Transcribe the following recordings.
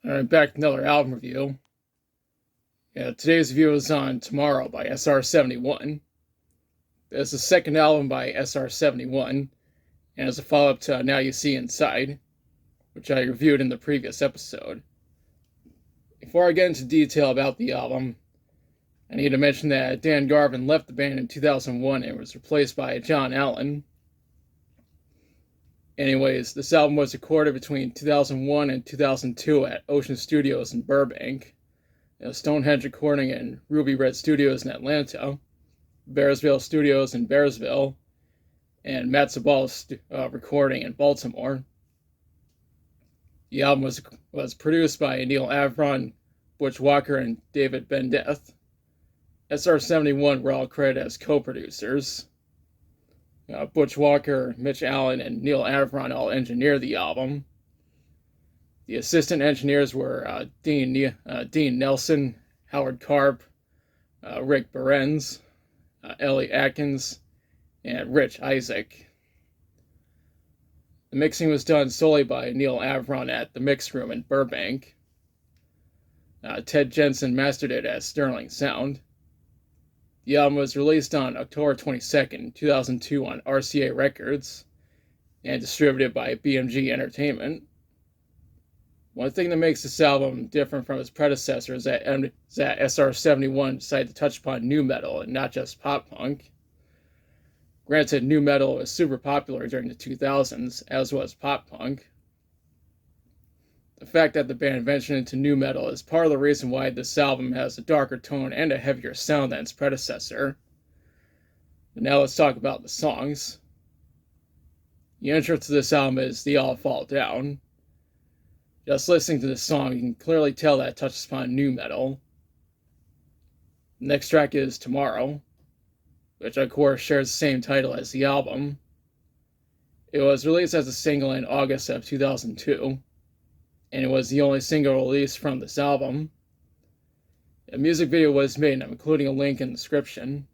Alright, back to another album review. Today's review is on Tomorrow by SR-71. It's the second album by SR-71, and is a follow-up to Now You See Inside, which I reviewed in the previous episode. Before I get into detail about the album, I need to mention that Dan Garvin left the band in 2001 and was replaced by John Allen. Anyways, this album was recorded between 2001 and 2002 at Ocean Studios in Burbank, Stonehenge Recording and Ruby Red Studios in Atlanta, Bearsville Studios in Bearsville, and Matt Sabal's recording in Baltimore. The album was produced by Neil Avron, Butch Walker, and David Bendeth. SR-71 were all credited as co-producers. Butch Walker, Mitch Allen, and Neil Avron all engineered the album. The assistant engineers were Dean Nelson, Howard Karp, Rick Behrens, Ellie Atkins, and Rich Isaac. The mixing was done solely by Neil Avron at the Mix Room in Burbank. Ted Jensen mastered it as Sterling Sound. The album was released on October 22nd, 2002 on RCA Records and distributed by BMG Entertainment. One thing that makes this album different from its predecessor is that SR-71 decided to touch upon nu metal and not just pop punk. Granted, nu metal was super popular during the 2000s, as was pop punk. The fact that the band ventured into nu metal is part of the reason why this album has a darker tone and a heavier sound than its predecessor. But now let's talk about the songs. The intro to this album is They All Fall Down. Just listening to this song, you can clearly tell that it touches upon nu metal. The next track is Tomorrow, which of course shares the same title as the album. It was released as a single in August of 2002. And it was the only single released from this album. A music video was made, and I'm including a link in the description.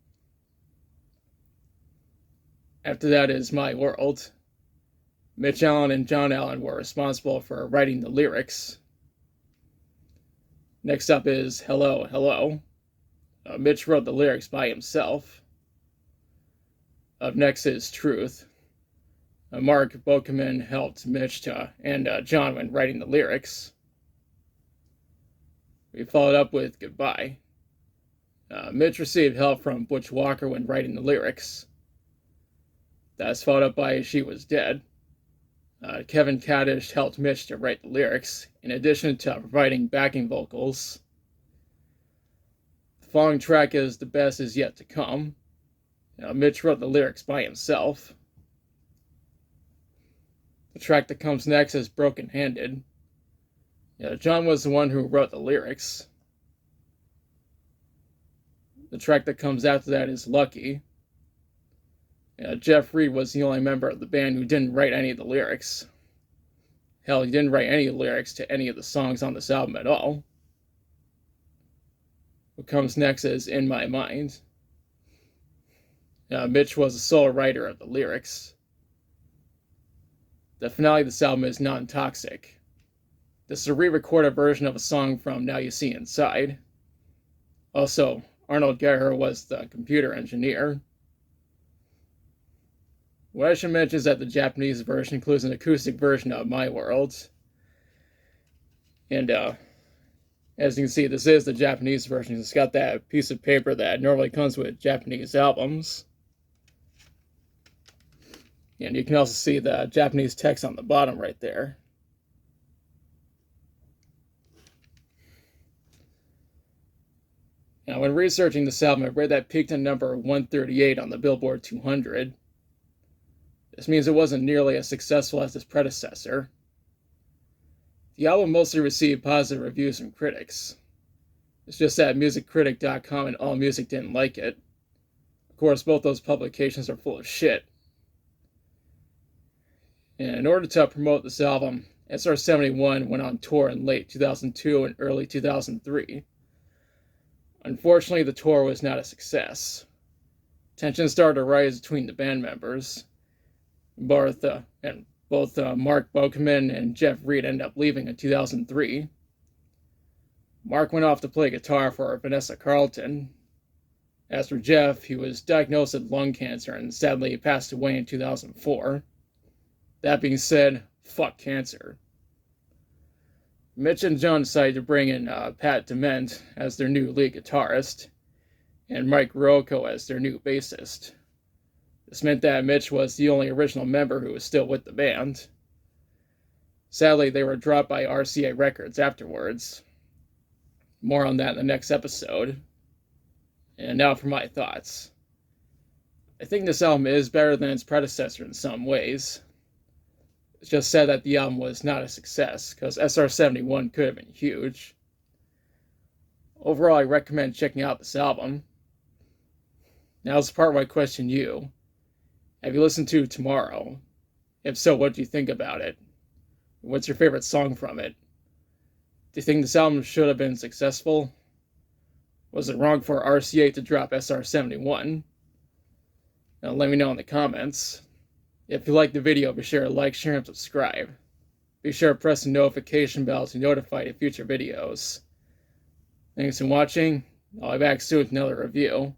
After that is My World. Mitch Allen and John Allen were responsible for writing the lyrics. Next up is Hello, Hello. Mitch wrote the lyrics by himself. Up next is Truth. Mark Bokeman helped Mitch and John when writing the lyrics. We followed up with Goodbye. Mitch received help from Butch Walker when writing the lyrics. That's followed up by She Was Dead. Kevin Kaddish helped Mitch to write the lyrics, in addition to providing backing vocals. The following track is The Best Is Yet to Come. Mitch wrote the lyrics by himself. The track that comes next is Broken Handed. John was the one who wrote the lyrics. The track that comes after that is Lucky. Jeff Reed was the only member of the band who didn't write any of the lyrics. Hell, he didn't write any lyrics to any of the songs on this album at all. What comes next is In My Mind. Mitch was the sole writer of the lyrics. The finale of this album is Non-Toxic. This is a re-recorded version of a song from Now You See Inside. Also, Arnold Gehrer was the computer engineer. What I should mention is that the Japanese version includes an acoustic version of My World. And as you can see, this is the Japanese version. It's got that piece of paper that normally comes with Japanese albums. And you can also see the Japanese text on the bottom right there. Now, when researching this album, I read that it peaked at number 138 on the Billboard 200. This means it wasn't nearly as successful as its predecessor. The album mostly received positive reviews from critics. It's just that MusicCritic.com and AllMusic didn't like it. Of course, both those publications are full of shit. And in order to promote this album, SR-71 went on tour in late 2002 and early 2003. Unfortunately, the tour was not a success. Tensions started to rise between the band members. Both Mark Bokeman and Jeff Reed ended up leaving in 2003. Mark went off to play guitar for Vanessa Carlton. As for Jeff, he was diagnosed with lung cancer and sadly passed away in 2004. That being said, fuck cancer. Mitch and John decided to bring in Pat Dement as their new lead guitarist, and Mike Rocco as their new bassist. This meant that Mitch was the only original member who was still with the band. Sadly, they were dropped by RCA Records afterwards. More on that in the next episode. And now for my thoughts. I think this album is better than its predecessor in some ways. It's just sad that the album was not a success, because SR-71 could have been huge. Overall, I recommend checking out this album. Now's the part where I question you. Have you listened to Tomorrow? If so, what do you think about it? What's your favorite song from it? Do you think this album should have been successful? Was it wrong for RCA to drop SR-71? Now let me know in the comments. If you liked the video, be sure to like, share, and subscribe. Be sure to press the notification bell to be notified of future videos. Thanks for watching. I'll be back soon with another review.